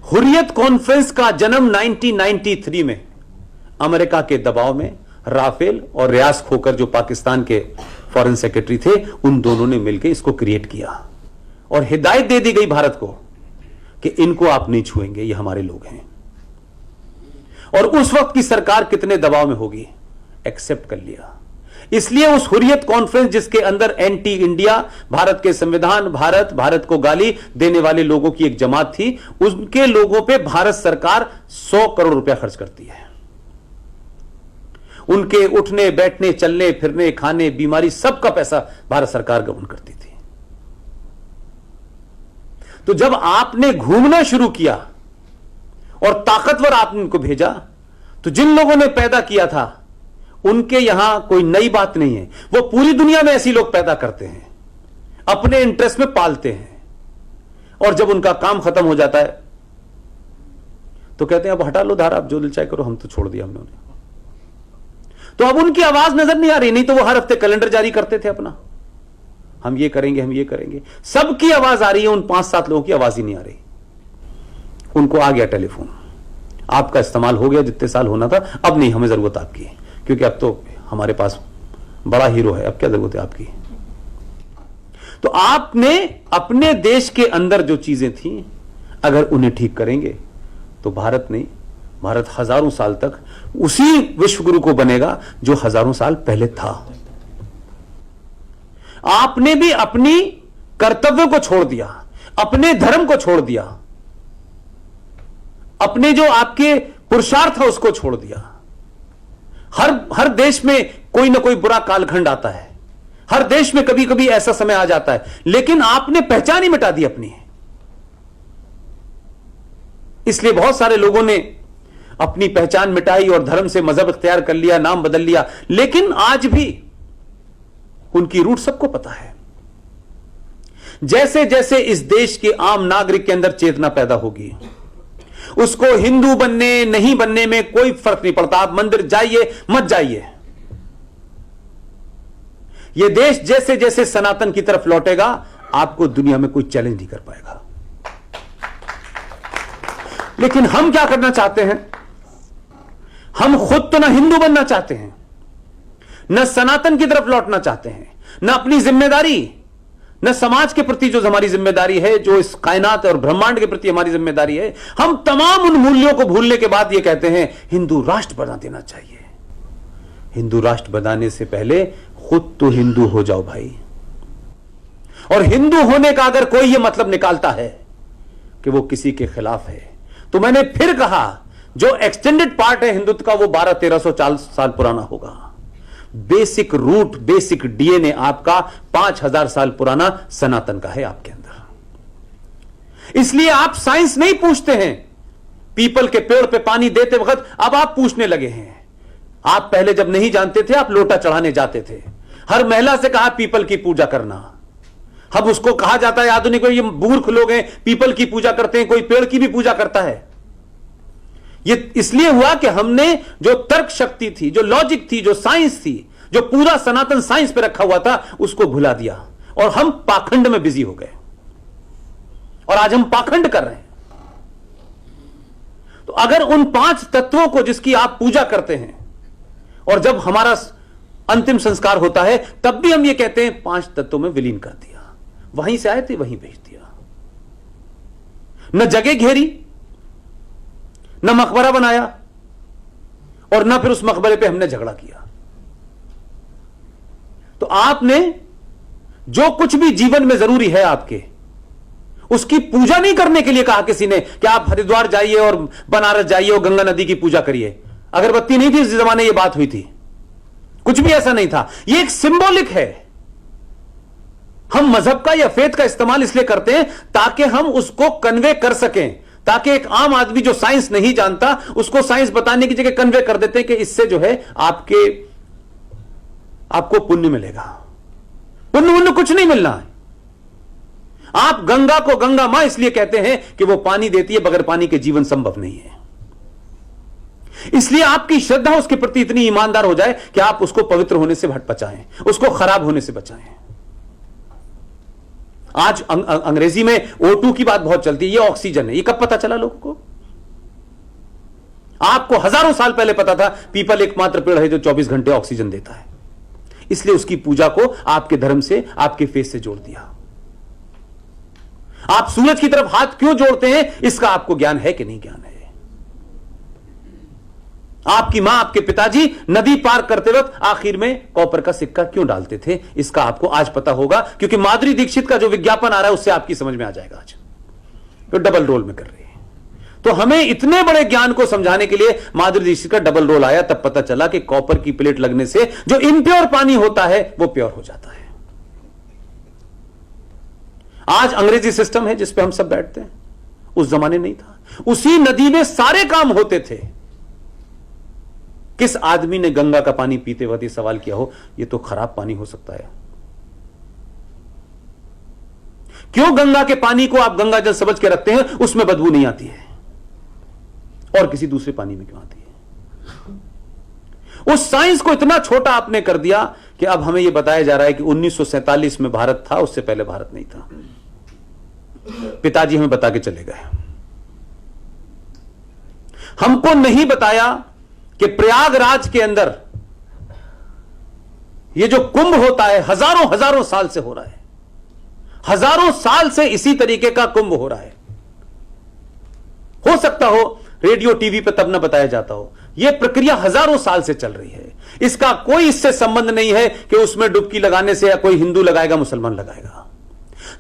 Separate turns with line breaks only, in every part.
Hurriyat conference का जन्म 1993 में अमेरिका के दबाव में राफेल और रियाज खोकर जो पाकिस्तान के फॉरेन सेक्रेटरी थे, उन दोनों ने मिलकर इसको क्रिएट किया और हिदायत दे दी गई भारत को कि इनको आप नहीं छुएंगे, ये हमारे लोग हैं। और उस वक्त की सरकार कितने दबाव में होगी, एक्सेप्ट कर लिया। इसलिए उस हुर्रियत कॉन्फ्रेंस जिसके अंदर एंटी इंडिया, भारत के संविधान, भारत को गाली देने वाले लोगों की एक जमात थी, उनके लोगों पे भारत सरकार 100 करोड़ रुपया खर्च करती है। उनके उठने बैठने, चलने फिरने, खाने, बीमारी, सबका पैसा भारत सरकार गबन करती थी। तो जब आपने घूमना शुरू किया और ताकतवर आपने उनको भेजा, तो जिन लोगों ने पैदा किया था उनके यहां कोई नई बात नहीं है। वो पूरी दुनिया में ऐसी लोग पैदा करते हैं, अपने इंटरेस्ट में पालते हैं, और जब उनका काम खत्म हो जाता है तो कहते हैं अब हटा लो धारा, अब जो दिल चाहे करो, हम तो छोड़ दिया हमने उन्हें। तो अब उनकी आवाज नजर नहीं आ रही। नहीं तो वो हर हफ्ते कैलेंडर जारी करते थे अपना, हम ये करेंगे, हम ये करेंगे। सबकी आवाज आ रही है, उन 5-7 लोगों की आवाज ही नहीं आ रही। उनको आ गया टेलीफोन, आपका इस्तेमाल हो गया जितने साल होना था, अब नहीं हमें जरूरत आपकी है, क्योंकि अब तो हमारे पास बड़ा हीरो है, अब क्या जरूरत है आपकी। तो आपने अपने देश के अंदर जो चीजें थी, अगर उन्हें ठीक करेंगे तो भारत नहीं, भारत हजारों साल तक उसी विश्वगुरु को बनेगा जो हजारों साल पहले था। आपने भी अपनी कर्तव्यों को छोड़ दिया, अपने धर्म को छोड़ दिया, अपने जो आपके पुरुषार्थ था उसको छोड़ दिया। हर देश में कोई ना कोई बुरा कालखंड आता है, हर देश में कभी कभी ऐसा समय आ जाता है, लेकिन आपने पहचान ही मिटा दी अपनी। इसलिए बहुत सारे लोगों ने अपनी पहचान मिटाई और धर्म से मजहब इख्तियार कर लिया, नाम बदल लिया, लेकिन आज भी उनकी रूट सबको पता है। जैसे जैसे इस देश के आम नागरिक के अंदर चेतना पैदा होगी, उसको हिंदू बनने नहीं बनने में कोई फर्क नहीं पड़ता। आप मंदिर जाइए मत जाइए, यह देश जैसे जैसे सनातन की तरफ लौटेगा, आपको दुनिया में कोई चैलेंज नहीं कर पाएगा। लेकिन हम क्या करना चाहते हैं, हम खुद तो ना हिंदू बनना चाहते हैं, न सनातन की तरफ लौटना चाहते हैं, न अपनी जिम्मेदारी, न समाज के प्रति जो हमारी जिम्मेदारी है, जो इस कायनात और ब्रह्मांड के प्रति हमारी जिम्मेदारी है। हम तमाम उन मूल्यों को भूलने के बाद ये कहते हैं हिंदू राष्ट्र बना देना चाहिए। हिंदू राष्ट्र बनाने से पहले खुद तो हिंदू हो जाओ भाई। और हिंदू होने का अगर कोई ये मतलब निकालता है कि वो किसी के खिलाफ है, तो मैंने फिर कहा, जो एक्सटेंडेड पार्ट है हिंदुत्व का, वो 1200-1300 साल पुराना होगा। बेसिक रूट, बेसिक डीएनए आपका 5000 साल पुराना सनातन का है आपके अंदर। इसलिए आप साइंस नहीं पूछते हैं। पीपल के पेड़ पे पानी देते वक्त अब आप पूछने लगे हैं। आप पहले जब नहीं जानते थे, आप लोटा चढ़ाने जाते थे, हर महिला से कहा पीपल की पूजा करना। अब उसको कहा जाता है आधुनिक, ये मूर्ख लोग हैं, पीपल की पूजा करते हैं, कोई पेड़ की भी पूजा करता है। ये इसलिए हुआ कि हमने जो तर्क शक्ति थी, जो लॉजिक थी, जो साइंस थी, जो पूरा सनातन साइंस पे रखा हुआ था, उसको भुला दिया और हम पाखंड में बिजी हो गए। और आज हम पाखंड कर रहे हैं। तो अगर उन 5 तत्वों को जिसकी आप पूजा करते हैं, और जब हमारा अंतिम संस्कार होता है तब भी हम ये कहते हैं 5 तत्वों में विलीन कर दिया, वहीं से आए थे वहीं भेज दिया। न जगह घेरी, न मकबरा बनाया, और न फिर उस मकबरे पे हमने झगड़ा किया। तो आपने जो कुछ भी जीवन में जरूरी है आपके, उसकी पूजा नहीं करने के लिए कहा किसी ने कि आप हरिद्वार जाइए और बनारस जाइए और गंगा नदी की पूजा करिए। अगरबत्ती नहीं थी इस जमाने, ये बात हुई थी, कुछ भी ऐसा नहीं था। ये एक सिंबॉलिक है। हम मजहब का या फेथ का इस्तेमाल इसलिए करते हैं ताकि हम उसको कन्वे कर सकें, ताकि एक आम आदमी जो साइंस नहीं जानता उसको साइंस बताने की जगह कन्वे कर देते हैं कि इससे जो है आपको पुण्य मिलेगा। पुण्य कुछ नहीं मिलना है। आप गंगा को गंगा मां इसलिए कहते हैं कि वो पानी देती है, बगैर पानी के जीवन संभव नहीं है। इसलिए आपकी श्रद्धा उसके प्रति इतनी ईमानदार हो जाए कि आप उसको पवित्र होने से बचाएं, उसको खराब होने से बचाएं। आज अंग्रेजी में O2 की बात बहुत चलती है, ये ऑक्सीजन है। ये कब पता चला लोगों को? आपको हजारों साल पहले पता था पीपल एकमात्र पेड़ है जो 24 घंटे ऑक्सीजन देता है, इसलिए उसकी पूजा को आपके धर्म से, आपके फेस से जोड़ दिया। आप सूरज की तरफ हाथ क्यों जोड़ते हैं, इसका आपको ज्ञान है कि नहीं ज्ञान है? आपकी मां, आपके पिताजी नदी पार करते वक्त आखिर में कॉपर का सिक्का क्यों डालते थे, इसका आपको आज पता होगा, क्योंकि माधुरी दीक्षित का जो विज्ञापन आ रहा है उससे आपकी समझ में आ जाएगा। आज तो डबल रोल में कर रही है। तो हमें इतने बड़े ज्ञान को समझाने के लिए माधुरी दीक्षित का डबल रोल आया, तब पता चला कि कॉपर की प्लेट लगने से जो इम्प्योर पानी होता है वो प्योर हो जाता है। आज अंग्रेजी सिस्टम है जिस पे हम सब बैठते हैं, उस जमाने नहीं था। उसी नदी में सारे काम होते थे। किस आदमी ने गंगा का पानी पीते वक्त ये सवाल किया हो ये तो खराब पानी हो सकता है? क्यों गंगा के पानी को आप गंगा जल समझ के रखते हैं, उसमें बदबू नहीं आती है और किसी दूसरे पानी में क्यों आती है? उस साइंस को इतना छोटा आपने कर दिया कि अब हमें यह बताया जा रहा है कि 1947 में भारत था, उससे पहले भारत नहीं था। पिताजी हमें बता के चले गए। हमको नहीं बताया कि प्रयागराज के अंदर ये जो कुंभ होता है हजारों हजारों साल से हो रहा है। हजारों साल से इसी तरीके का कुंभ हो रहा है। हो सकता हो रेडियो टीवी पर तब ना बताया जाता हो, यह प्रक्रिया हजारों साल से चल रही है। इसका कोई इससे संबंध नहीं है कि उसमें डुबकी लगाने से या कोई हिंदू लगाएगा मुसलमान लगाएगा।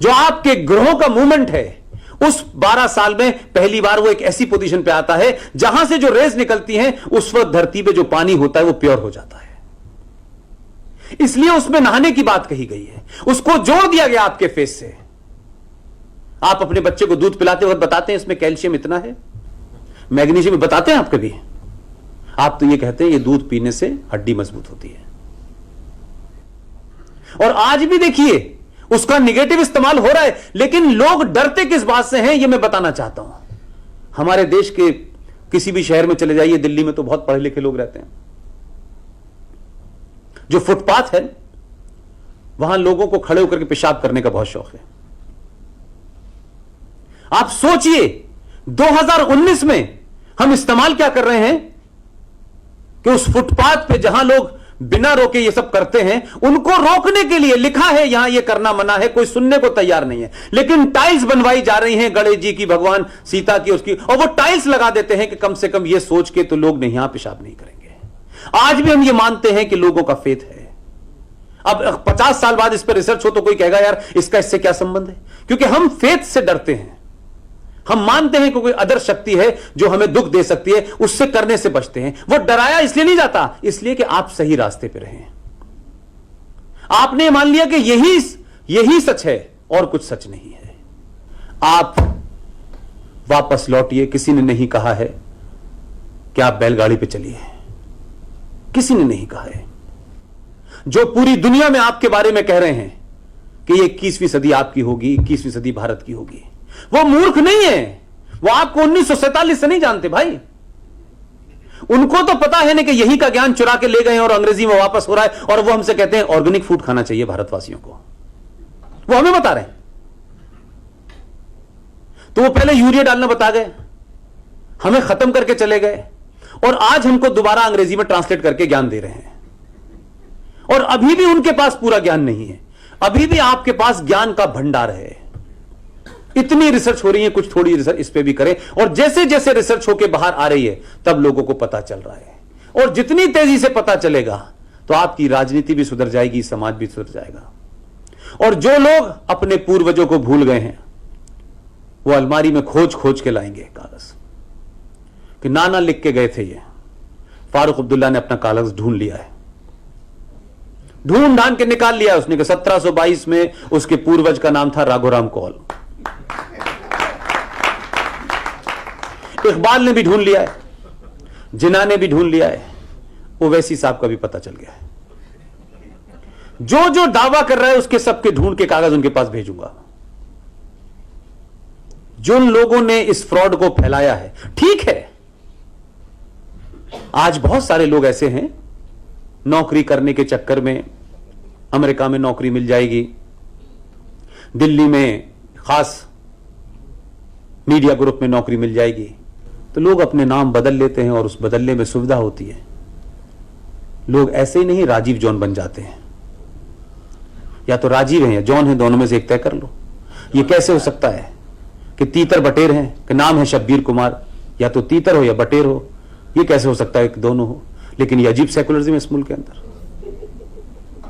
जो आपके ग्रहों का मूवमेंट है, उस 12 साल में पहली बार वो एक ऐसी पोजीशन पे आता है जहां से जो रेज निकलती हैं उस वक्त धरती पे जो पानी होता है वो प्योर हो जाता है। इसलिए उसमें नहाने की बात कही गई है, उसको जोड़ दिया गया आपके फेस से। आप अपने बच्चे को दूध पिलाते वक्त बताते हैं इसमें कैल्शियम इतना है, मैग्नीशियम बताते हैं आप कभी? आप तो ये कहते हैं ये दूध पीने से हड्डी मजबूत होती है। और आज भी देखिए उसका निगेटिव इस्तेमाल हो रहा है, लेकिन लोग डरते किस बात से हैं ये मैं बताना चाहता हूं। हमारे देश के किसी भी शहर में चले जाइए, दिल्ली में तो बहुत पढ़े लिखे लोग रहते हैं। जो फुटपाथ है वहां लोगों को खड़े होकर के पेशाब करने का बहुत शौक है। आप सोचिए 2019 में हम इस्तेमाल क्या कर रहे हैं कि उस फुटपाथ पे जहां लोग बिना रोके ये सब करते हैं, उनको रोकने के लिए लिखा है यहां ये करना मना है, कोई सुनने को तैयार नहीं है। लेकिन टाइल्स बनवाई जा रही हैं गणेश जी की, भगवान सीता की, उसकी, और वो टाइल्स लगा देते हैं कि कम से कम ये सोच के तो लोग नहीं यहां पेशाब नहीं करेंगे। आज भी हम ये मानते हैं कि लोगों का फेथ है। अब 50 साल बाद इस पर रिसर्च हो तो कोई कहेगा यार इसका इससे क्या संबंध है, क्योंकि हम फेथ से डरते हैं। हम मानते हैं कि कोई अदर शक्ति है जो हमें दुख दे सकती है, उससे करने से बचते हैं। वो डराया इसलिए नहीं जाता, इसलिए कि आप सही रास्ते पे रहें। आपने मान लिया कि यही सच है और कुछ सच नहीं है। आप वापस लौटिए। किसी ने नहीं कहा है कि आप बैलगाड़ी पे चलिए, किसी ने नहीं कहा है। जो पूरी दुनिया में आपके बारे में कह रहे हैं कि ये 21वीं सदी आपकी होगी, 21वीं सदी भारत की होगी, वो मूर्ख नहीं है। वो आपको 1947 से नहीं जानते भाई। उनको तो पता है ना कि यही का ज्ञान चुरा के ले गए और अंग्रेजी में वापस हो रहा है, और वो हमसे कहते हैं ऑर्गेनिक फूड खाना चाहिए भारतवासियों को। वो हमें बता रहे हैं। तो वो पहले यूरिया डालना बता गए, हमें खत्म करके चले गए, और आज हमको दोबारा अंग्रेजी में ट्रांसलेट करके ज्ञान दे रहे हैं। और अभी भी उनके पास पूरा ज्ञान नहीं है। अभी भी आपके पास ज्ञान का भंडार है। इतनी रिसर्च हो रही है, कुछ थोड़ी रिसर्च इस पे भी करें, और जैसे जैसे रिसर्च होके बाहर आ रही है तब लोगों को पता चल रहा है। और जितनी तेजी से पता चलेगा तो आपकी राजनीति भी सुधर जाएगी, समाज भी सुधर जाएगा। और जो लोग अपने पूर्वजों को भूल गए हैं वो अलमारी में खोज खोज के लाएंगे कागज कि नाना लिख के गए थे। ये फारूक अब्दुल्ला ने अपना कागज ढूंढ लिया है, ढूंढ ढांड के निकाल लिया उसने कि 1722 में उसके पूर्वज का नाम था राघोराम कौल। इकबाल ने भी ढूंढ लिया है, जिन्ना ने भी ढूंढ लिया है, ओवैसी साहब का भी पता चल गया है। जो जो दावा कर रहा है उसके सबके ढूंढ के कागज उनके पास भेजूंगा। जिन लोगों ने इस फ्रॉड को फैलाया है, ठीक है आज बहुत सारे लोग ऐसे हैं नौकरी करने के चक्कर में, अमेरिका में नौकरी मिल जाएगी, दिल्ली में खास मीडिया ग्रुप में नौकरी मिल जाएगी, तो लोग अपने नाम बदल लेते हैं और उस बदलने में सुविधा होती है। लोग ऐसे ही नहीं राजीव जॉन बन जाते हैं, या तो राजीव हैं या जॉन हैं, दोनों में से एक तय कर लो। ये कैसे हो सकता है कि तीतर बटेर हैं, कि नाम है शब्बीर कुमार, या तो तीतर हो या बटेर हो, ये कैसे हो सकता है कि दोनों हो? लेकिन ये अजीब सेकुलरिज्म है इस मुल्क के अंदर।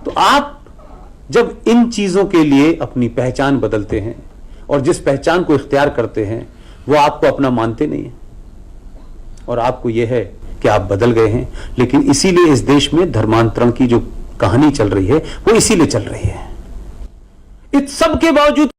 तो आप जब इन चीजों के लिए अपनी पहचान बदलते हैं और जिस पहचान को इख्तियार करते हैं वो आपको अपना मानते नहीं है, और आपको यह है कि आप बदल गए हैं। लेकिन इसीलिए इस देश में धर्मांतरण की जो कहानी चल रही है वो इसीलिए चल रही है। इस सब के बावजूद